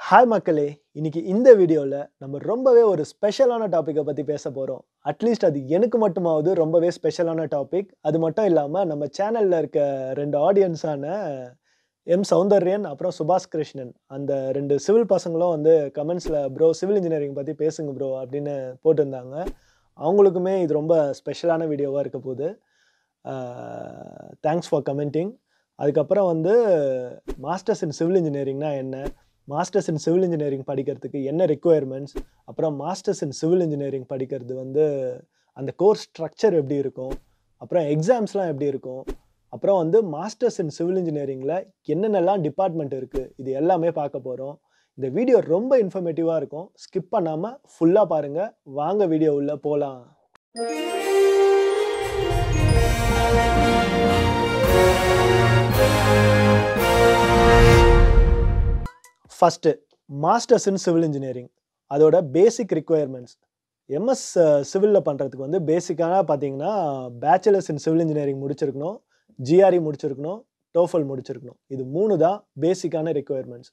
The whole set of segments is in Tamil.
ஹாய் மக்களே! இன்னைக்கு இந்த வீடியோல நம்ம ரொம்பவே ஒரு ஸ்பெஷலான டாபிக்க பத்தி பேசப் போறோம். அட்லீஸ்ட் அது எனக்கு மட்டுமாவது ரொம்பவே ஸ்பெஷலான டாபிக். அது மட்டும் இல்லாம நம்ம சேனல்ல இருக்க 2 ஆடியன்ஸான சௌந்தர்யன் அப்புறம் சுபாஷ் கிருஷ்ணன். அந்த 2 சிவில் பசங்களும் வந்து கமெண்ட்ஸ்ல "ப்ரோ சிவில் இன்ஜினியரிங் பத்தி பேசுங்க ப்ரோ" அப்படின்னு போட்டிருந்தாங்க. அவங்களுக்குமே இது ரொம்ப ஸ்பெஷலான வீடியோவா இருக்கப் போகுது. ஆ தேங்க்ஸ் ஃபார் கமெண்டிங். அதுக்கப்புறம் வந்து மாஸ்டர்ஸ் இன் சிவில் இன்ஜினியரிங்னா என்ன? மாஸ்டர்ஸ் இன் சிவில் இன்ஜினியரிங் படிக்கிறதுக்கு என்ன ரிக்வயர்மெண்ட்ஸ்? அப்புறம் மாஸ்டர்ஸ் இன் சிவில் இன்ஜினியரிங் படிக்கிறது வந்து அந்த கோர்ஸ் ஸ்ட்ரக்சர் எப்படி இருக்கும்? அப்புறம் எக்ஸாம்ஸ்லாம் எப்படி இருக்கும்? அப்புறம் வந்து மாஸ்டர்ஸ் இன் சிவில் இன்ஜினியரிங்ல என்னென்னலாம் டிபார்ட்மெண்ட் இருக்கு? இது எல்லாமே பார்க்க போறோம். இந்த வீடியோ ரொம்ப இன்ஃபர்மேட்டிவா இருக்கும். ஸ்கிப் பண்ணாம ஃபுல்லா பாருங்க. வாங்க வீடியோ உள்ள போலாம். First masters in civil engineering. அதோட பேசிக் ரிக்வயர்மெண்ட்ஸ். எம்எஸ் சிவில்ல பண்றதுக்கு வந்து பேசிக்கான பார்த்தீங்கன்னா, பேச்சுலர்ஸ் இன் சிவில் இன்ஜினியரிங் முடிச்சிருக்கணும், ஜிஆர்இ முடிச்சிருக்கணும், டோஃபல் முடிச்சிருக்கணும். இது 3 தான் பேசிக்கான ரிக்வயர்மெண்ட்ஸ்.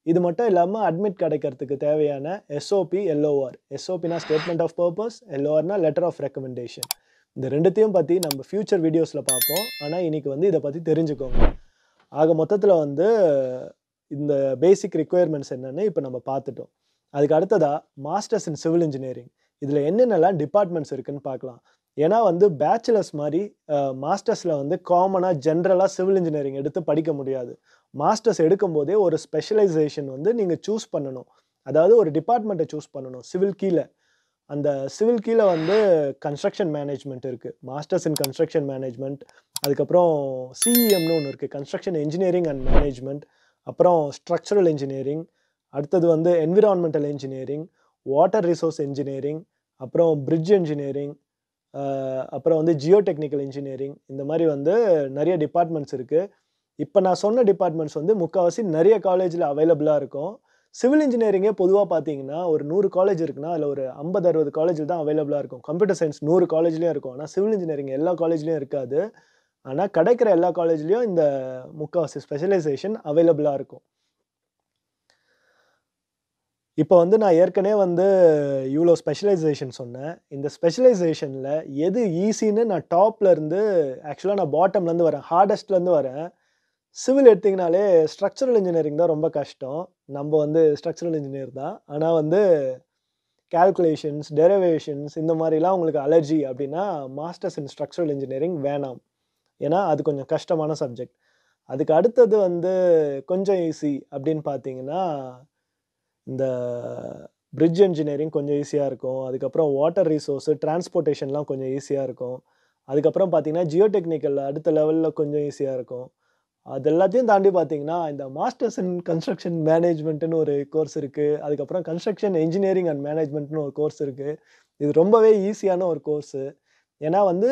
இது மட்டும் இல்லாம அட்மிட் கிடைக்கிறதுக்கு தேவையான எஸ்ஓபி, எல்ஓஆர். எஸ்ஓபினா ஸ்டேட்மெண்ட் ஆஃப் பர்ப்பஸ், எல்ஓஆர்னா லெட்டர் ஆஃப் ரெக்கமெண்டேஷன். இந்த 2த்தையும் பத்தி நம்ம ஃபியூச்சர் வீடியோஸ்ல பார்ப்போம். ஆனா இன்னைக்கு வந்து இத பத்தி தெரிஞ்சுக்கோங்க. ஆக மொத்தத்துல வந்து இந்த பேசிக் ரிக்வயர்மெண்ட்ஸ் என்னன்னு இப்ப நம்ம பார்த்துட்டோம். அதுக்கு அடுத்ததா மாஸ்டர்ஸ் இன் சிவில் இன்ஜினியரிங். இதுல என்னென்னலாம் டிபார்ட்மெண்ட்ஸ் இருக்குன்னு பார்க்கலாம். ஏன்னா வந்து பேச்சுலர்ஸ் மாரி மாஸ்டர்ஸ்ல வந்து காமனா ஜெனரலா சிவில் இன்ஜினியரிங் எடுத்து படிக்க முடியாது. மாஸ்டர்ஸ் எடுக்கும்போதே ஒரு ஸ்பெஷலைசேஷன் வந்து நீங்க சூஸ் பண்ணணும். அதாவது ஒரு டிபார்ட்மெண்ட்ட சூஸ் பண்ணணும். சிவில் கீழ. அந்த சிவில் கீழ வந்து கன்ஸ்ட்ரக்ஷன் மேனேஜ்மெண்ட் இருக்கு. Masters in construction management. அதுக்கப்புறம் சிஇஎம்னு ஒண்ணு இருக்கு. Construction engineering and management. அப்புறம் ஸ்ட்ரக்சரல் இன்ஜினியரிங். அடுத்தது வந்து environmental engineering, water resource engineering, அப்புறம் பிரிட்ஜ் இன்ஜினியரிங், அப்புறம் வந்து ஜியோ டெக்னிக்கல் இன்ஜினியரிங். இந்த மாரி வந்து நெறைய டிபார்ட்மெண்ட்ஸ் இருக்கு. இப்ப நான் சொன்ன டிபார்ட்மெண்ட்ஸ் வந்து முக்காவாசி நெறைய காலேஜ்ல அவைலபிளா இருக்கும். சிவில் இன்ஜினியரிங்கே பொதுவா பார்த்தீங்கன்னா, ஒரு 100 காலேஜ் இருக்குன்னா, அதுல ஒரு 50, 60 காலேஜ்ல தான் அவைலபிளா இருக்கும். கம்ப்யூட்டர் சயன்ஸ் 100 காலேஜ்லயும் இருக்கும். ஆனா சிவில் இன்ஜினியரிங் எல்லா காலேஜ்லயும் இருக்காது. ஆனா கிடைக்கிற எல்லா காலேஜ்லயும் இந்த முக்காவாசி ஸ்பெஷலைசேஷன் அவைலபிளா இருக்கும். இப்ப வந்து நான் ஏற்கனவே வந்து இவ்ளோ ஸ்பெஷலைசேஷன் சொன்னேன். இந்த ஸ்பெஷலைசேஷன்ல எது ஈஸின்னு நான் டாப்ல இருந்து ஆக்சுவலா நான் பாட்டம்ல இருந்து வரேன். ஹார்டஸ்ட்ல இருந்து வரேன். சிவில் எடுத்தீங்கனாலே ஸ்ட்ரக்சரல் இன்ஜினியரிங் தான் ரொம்ப கஷ்டம். நம்ப வந்து ஸ்ட்ரக்சரல் இன்ஜினியர் தான். ஆனா வந்து கால்குலேஷன்ஸ், டெரிவேஷன்ஸ் இந்த மாரிலாம் உங்களுக்கு அலர்ஜி அப்டின்னா, மாஸ்டர்ஸ் இன் ஸ்ட்ரக்சரல் இன்ஜினியரிங் வேணாம். ஏன்னா, அது கொஞ்சம் கஷ்டமான சப்ஜெக்ட். அதுக்கு அடுத்தது வந்து கொஞ்சம் ஈஸி அப்டின்னு பார்த்தீங்கன்னா, இந்த பிரிட்ஜ் இன்ஜினியரிங் கொஞ்சம் ஈஸியா இருக்கும். அதுக்கப்புறம் வாட்டர் ரிசோர்ஸ், டிரான்ஸ்போர்ட்டேஷன்லாம் கொஞ்சம் ஈஸியா இருக்கும். அதுக்கப்புறம் பார்த்தீங்கன்னா, ஜியோ டெக்னிக்கல் அடுத்த லெவல்ல கொஞ்சம் ஈஸியா இருக்கும். அது எல்லாத்தையும் தாண்டி பார்த்தீங்கன்னா, இந்த மாஸ்டர்ஸ் இன் கன்ஸ்ட்ரக்ஷன் மேனேஜ்மென்ட்ன்னு ஒரு கோர்ஸ் இருக்கு. அதுக்கப்புறம் கன்ஸ்ட்ரக்ஷன் என்ஜினியரிங் அண்ட் மேனேஜ்மென்ட்ன்னு ஒரு கோர்ஸ் இருக்கு. இது ரொம்பவே ஈஸியான ஒரு கோர்ஸு. ஏன்னா வந்து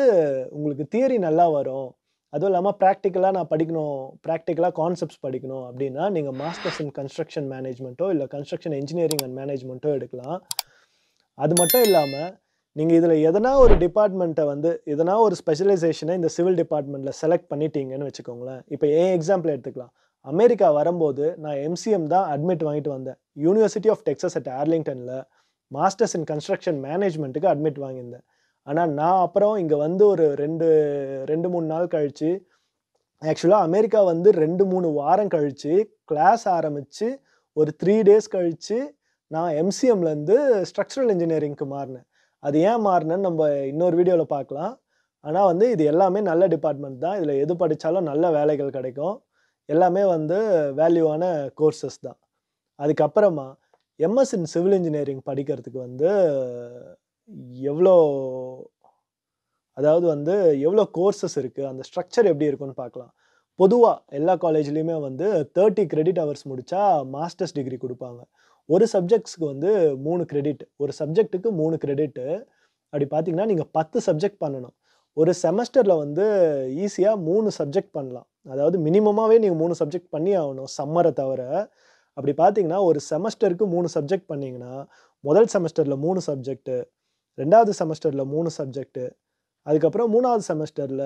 உங்களுக்கு தியரி நல்லா வரும். அதுவும் இல்லாம பிராக்டிகலா நான் படிக்கணும், பிராக்டிகலா கான்செப்ட்ஸ் படிக்கணும் அப்டின்னா, நீங்க மாஸ்டர்ஸ் இன் கன்ஸ்ட்ரக்ஷன் மேனேஜ்மென்ட்டோ, இல்ல கன்ஸ்ட்ரக்ஷன் என்ஜினியரிங் அண்ட் மேனேஜ்மென்ட்டோ எடுக்கலாம். அது மட்டும் இல்லாம, நீங்க இதுல எதனா ஒரு டிபார்ட்மெண்ட்ட வந்து எதனா ஒரு ஸ்பெஷலைசேஷன இந்த சிவில் டிபார்ட்மெண்ட்ல செலக்ட் பண்ணிட்டீங்கன்னு வச்சுக்கோங்களேன். இப்ப என் எக்ஸாம்பிள் எடுத்துக்கலாம். அமெரிக்கா வரும்போது நான் எம்சிஎம் தான் அட்மிட் வாங்கிட்டு வந்தேன். யூனிவர்சிட்டி ஆஃப் டெக்சாஸ் அட் ஆர்லிங்டன்ல மாஸ்டர்ஸ் இன் கன்ஸ்ட்ரக்ஷன் மேனேஜ்மென்ட்க்கு அட்மிட் வாங்கியிருந்தேன். ஆனா நான் அப்புறம் இங்க வந்து ஒரு 2, 3 நாள் கழிச்சு ஆக்சுவலா அமெரிக்கா வந்து 2, 3 வாரம் கழிச்சு கிளாஸ் ஆரம்பிச்சு ஒரு 3 டேஸ் கழிச்சு நான் எம்சிஎம்லேருந்து ஸ்ட்ரக்சரல் இன்ஜினியரிங்க்கு மாறுனேன். அது ஏன் மாறுனேன்னு நம்ம இன்னொரு வீடியோல பார்க்கலாம். ஆனா வந்து இது எல்லாமே நல்ல டிபார்ட்மெண்ட் தான். இதுல எது படிச்சாலும் நல்ல வேலைகள் கிடைக்கும். எல்லாமே வந்து வேல்யூவான கோர்சஸ் தான். அதுக்கப்புறமா எம்எஸ் இன் சிவில் இன்ஜினியரிங் படிக்கிறதுக்கு வந்து எவ்ளோ அதாவது வந்து எவ்ளோ கோர்சஸ் இருக்கு, அந்த ஸ்ட்ரக்சர் எப்படி இருக்குன்னு பார்க்கலாம். பொதுவா எல்லா காலேஜ்லயுமே வந்து 30 கிரெடிட் ஹவர்ஸ் முடிச்சா மாஸ்டர்ஸ் டிகிரி குடுப்பாங்க. ஒரு சப்ஜெக்ட்ஸ்க்கு வந்து 3 கிரெடிட். ஒரு சப்ஜெக்ட்டுக்கு 3 கிரெடிட். அப்படி பார்த்தீங்கன்னா, நீங்க 10 சப்ஜெக்ட் பண்ணணும். ஒரு செமஸ்டர்ல வந்து ஈஸியா 3 சப்ஜெக்ட் பண்ணலாம். அதாவது மினிமமாவே நீங்க 3 சப்ஜெக்ட் பண்ணியே ஆகணும், சம்மர தவிர. அப்படி பார்த்தீங்கன்னா, ஒரு செமஸ்டருக்கு 3 சப்ஜெக்ட் பண்ணீங்கன்னா, முதல் செமஸ்டர்ல 3 சப்ஜெக்ட், 2வது செமஸ்டர்ல 3 சப்ஜெக்ட், அதுக்கப்புறம் 3வது செமஸ்டரில்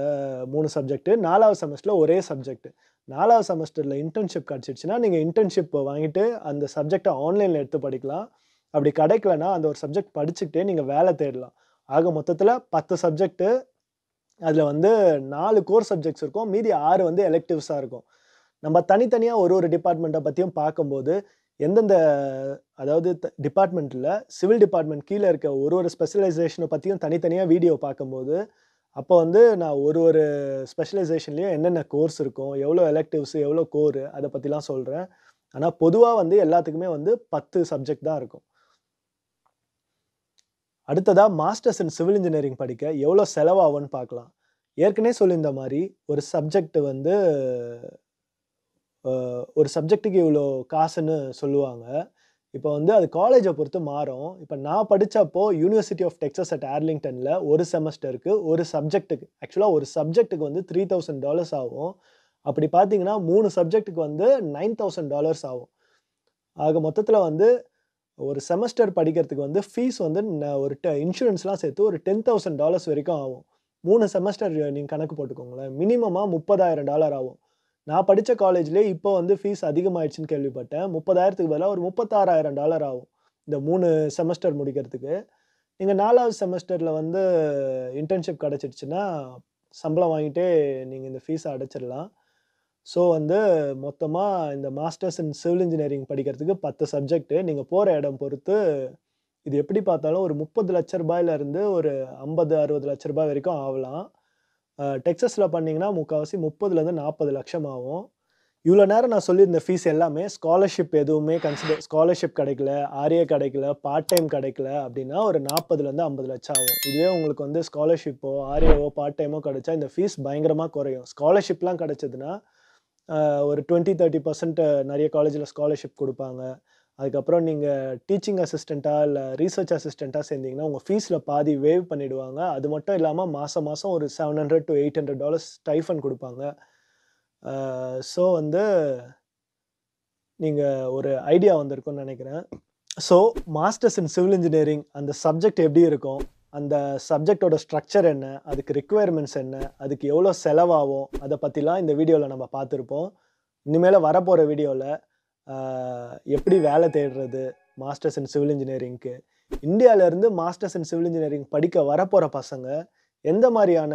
3 சப்ஜெக்ட்டு, 4வது செமஸ்டரில் ஒரே சப்ஜெக்ட். 4வது செமஸ்டரில் இன்டர்ன்ஷிப் கிடச்சிடுச்சுன்னா, நீங்கள் இன்டர்ன்ஷிப் வாங்கிட்டு அந்த சப்ஜெக்டை ஆன்லைனில் எடுத்து படிக்கலாம். அப்படி கிடைக்கலன்னா, அந்த ஒரு சப்ஜெக்ட் படிச்சுக்கிட்டே நீங்கள் வேலை தேடலாம். ஆக மொத்தத்தில் 10 சப்ஜெக்ட்டு, அதில் வந்து 4 கோர் சப்ஜெக்ட்ஸ் இருக்கும். மீதி 6 வந்து எலெக்டிவ்ஸாக இருக்கும். நம்ம தனித்தனியாக ஒரு டிபார்ட்மெண்ட்டை பற்றியும் பார்க்கும்போது, எந்தெந்த அதாவது டிபார்ட்மெண்ட்டில் சிவில் டிபார்ட்மெண்ட் கீழே இருக்க ஒரு ஸ்பெஷலைசேஷனை பற்றியும் தனித்தனியாக வீடியோ பார்க்கும்போது, அப்போ வந்து நான் ஒரு ஸ்பெஷலைசேஷன்லேயும் என்னென்ன கோர்ஸ் இருக்கும், எவ்வளோ எலெக்டிவ்ஸு, எவ்வளோ கோரு, அதை பற்றிலாம் சொல்கிறேன். ஆனால் பொதுவாக வந்து எல்லாத்துக்குமே வந்து 10 சப்ஜெக்ட் தான் இருக்கும். அடுத்ததா மாஸ்டர்ஸ் இன் சிவில் இன்ஜினியரிங் படிக்க எவ்வளோ செலவாகும்னு பார்க்கலாம். ஏற்கனவே சொல்லியிருந்த மாதிரி ஒரு சப்ஜெக்ட் வந்து ஒரு சப்ஜெக்ட்டுக்கு இவ்வளோ காசுன்னு சொல்லுவாங்க. இப்போ வந்து அது காலேஜை பொறுத்து மாறும். இப்போ நான் படித்தப்போ யூனிவர்சிட்டி ஆஃப் டெக்ஸஸ் அட் ஆர்லிங்டனில் ஒரு செமஸ்டருக்கு ஒரு சப்ஜெக்ட்டுக்கு ஆக்சுவலாக ஒரு சப்ஜெக்ட்டுக்கு வந்து $3000 ஆகும். அப்படி பார்த்தீங்கன்னா 3 சப்ஜெக்ட்டுக்கு வந்து $9000 ஆகும். ஆக மொத்தத்தில் வந்து ஒரு செமஸ்டர் படிக்கிறதுக்கு வந்து ஃபீஸ் வந்து ஒரு இன்சூரன்ஸ்லாம் சேர்த்து ஒரு $10,000 வரைக்கும் ஆகும். 3 செமஸ்டர் நீங்கள் கணக்கு போட்டுக்கோங்களேன். மினிமமாக $30,000 ஆகும். நான் படித்த காலேஜ்லேயே இப்போ வந்து ஃபீஸ் அதிகமாகிடுச்சின்னு கேள்விப்பட்டேன். 30,000க்கு பதிலாக ஒரு $36,000 ஆகும் இந்த 3 செமஸ்டர் முடிக்கிறதுக்கு. நீங்கள் 4வது செமஸ்டரில் வந்து இன்டர்ன்ஷிப் கிடச்சிடுச்சுன்னா சம்பளம் வாங்கிட்டே நீங்கள் இந்த ஃபீஸை அடைச்சிடலாம். ஸோ வந்து மொத்தமாக இந்த மாஸ்டர்ஸ் இன் சிவில் இன்ஜினியரிங் படிக்கிறதுக்கு 10 சப்ஜெக்ட்டு. நீங்கள் போகிற இடம் பொறுத்து இது எப்படி பார்த்தாலும் ஒரு $30,00,000 ஒரு $50-60 லட்ச ரூபாய் வரைக்கும் ஆகலாம். டெக்ஸஸில் பண்ணிங்கன்னா முக்கால்வாசி 30,000,000 40 லட்சம் ஆகும். இவ்வளோ நேரம் நான் சொல்லியிருந்த ஃபீஸ் எல்லாமே ஸ்காலர்ஷிப் எதுவுமே ஸ்காலர்ஷிப் கிடைக்கல, ஆர்ஏ கிடைக்கல, பார்ட் டைம் கிடைக்கல அப்படின்னா ஒரு 40,000,000 50 லட்சம் ஆகும். இதுவே உங்களுக்கு வந்து ஸ்காலர்ஷிப்போ ஆர்ஏவோ பார்ட் டைமோ கிடைச்சா இந்த ஃபீஸ் பயங்கரமாக குறையும். ஸ்காலர்ஷிப்லாம் கிடைச்சதுன்னா ஒரு 20-30% நிறைய காலேஜில் ஸ்காலர்ஷிப் கொடுப்பாங்க. அதுக்கப்புறம் நீங்கள் டீச்சிங் அசிஸ்டண்ட்டாக இல்லை ரீசர்ச் அசிஸ்டண்ட்டாக சேர்ந்தீங்கன்னா உங்கள் ஃபீஸில் பாதி வேவ் பண்ணிவிடுவாங்க. அது மட்டும் இல்லாமல் மாதம் ஒரு $700-800 ஸ்டைஃபண்ட் கொடுப்பாங்க. ஸோ வந்து நீங்கள் ஒரு ஐடியா வந்திருக்கும்னு நினைக்கிறேன். So masters in civil engineering அந்த சப்ஜெக்ட் எப்படி இருக்கும், அந்த சப்ஜெக்டோட ஸ்ட்ரக்சர் என்ன, அதுக்கு ரிக்குவயர்மெண்ட்ஸ் என்ன, அதுக்கு எவ்வளோ செலவாகும், அதை பற்றிலாம் இந்த வீடியோவில் நம்ம பார்த்துருப்போம். இனிமேல் வரப்போகிற வீடியோவில் எப்படி வேலை தேடுறது மாஸ்டர்ஸ் இன் சிவில் இன்ஜினியரிங்க்கு, இந்தியாவிலேருந்து மாஸ்டர்ஸ் இன் சிவில் இன்ஜினியரிங் படிக்க வரப்போகிற பசங்க எந்த மாதிரியான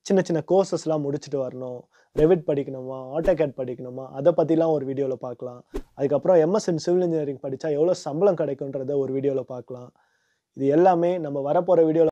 சின்ன சின்ன கோர்சஸ்லாம் முடிச்சுட்டு வரணும், ரெவிட் படிக்கணுமா, ஆட்டோகேட் படிக்கணுமா, அதை பற்றிலாம் ஒரு வீடியோவில் பார்க்கலாம். அதுக்கப்புறம் எம்எஸ் இன் சிவில் இன்ஜினியரிங் படித்தா எவ்வளோ சம்பளம் கிடைக்குன்றத ஒரு வீடியோவில் பார்க்கலாம். இது எல்லாமே நம்ம வரப்போகிற வீடியோவில்